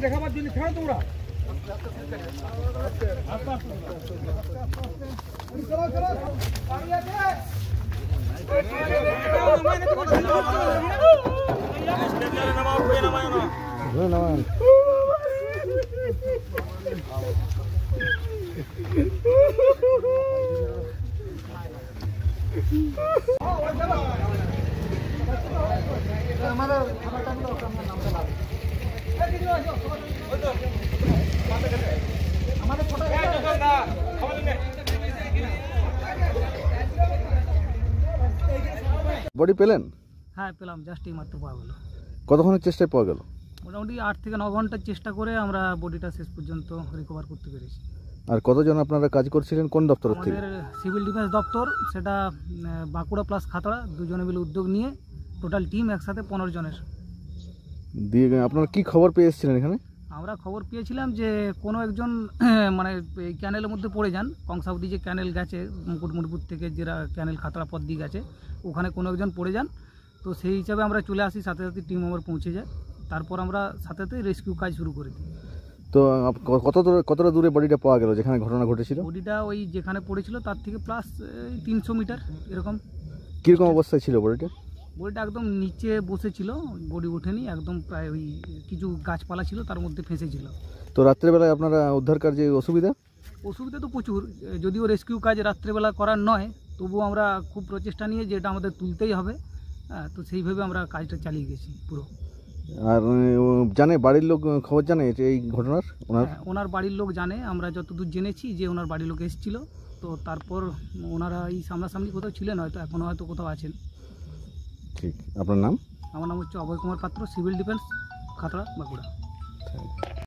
দেখাবার জন্য ছাড়ো তোমরা। বডি পেলেন? হ্যাঁ পেলাম, জাস্ট এই মাত্র পাওয়া গেল। কতক্ষণের চেষ্টায় পাওয়া গেল? মোটামুটি 8 থেকে 9 ঘন্টার চেষ্টা করে আমরা বডিটা শেষ পর্যন্ত রিকভার করতে পেরেছি। আর কতজন আপনারা কাজ করছিলেন, কোন দপ্তর থেকে? আমাদের সিভিল ডিফেন্স দপ্তর, সেটা বাঁকুড়া প্লাস খাতড়া দুজনে মিলে উদ্যোগ নিয়ে টোটাল টিম একসাথে 15 জনের। দিয়ে আপনারা কি খবর পেয়ে এসেছিলেন এখানে? আমরা খবর পেয়েছিলাম যে কোনো একজন মানে এই ক্যানেলের মধ্যে পড়ে যান, কংসাবতী যে ক্যানেল গেছে মুকুটমণিপুর থেকে, যেটা ক্যানেল খাতড়া পথ দিয়ে গেছে, ওখানে কোনো একজন পড়ে যান। তো সেই হিসাবে আমরা চলে আসি, সাথে সাথে টিম মেম্বার পৌঁছে যায়। তারপর আমরা সাথে সাথে রেস্কিউ কাজ শুরু করে দিই। তো কতটা দূরে বডিটা পাওয়া গেল যেখানে ঘটনা ঘটেছিল? বডিটা ওই যেখানে পড়েছিল তার থেকে প্লাস 300 মিটার এরকম। কীরকম অবস্থায় ছিল বডিটা? বডিটা একদম নিচে বসেছিল, বডি ওঠেনি, একদম প্রায় ওই কিছু গাছপালা ছিল তার মধ্যে ফেঁসেছিল। তো রাত্রেবেলায় আপনারা উদ্ধার কার্যে অসুবিধা তো প্রচুর, যদিও রেস্কিউ কাজ রাত্রেবেলা করার নয়, তবুও আমরা খুব প্রচেষ্টা নিয়ে যে এটা আমাদের তুলতেই হবে, তো সেইভাবে আমরা কাজটা চালিয়ে গেছি পুরো। আর জানে বাড়ির লোক খবর জানে এই ঘটনার? ওনার বাড়ির লোক জানে, আমরা যতদূর জেনেছি যে ওনার বাড়ির লোক এসেছিল। তো তারপর ওনারা এই সামনাসামনি কোথাও ছিলেন, হয়তো এখনও হয়তো কোথাও আছেন। ঠিক, আপনার নাম? আমার নাম হচ্ছে অভয় কুমার পাত্র, সিভিল ডিফেন্স, খাতড়া, বাঁকুড়া।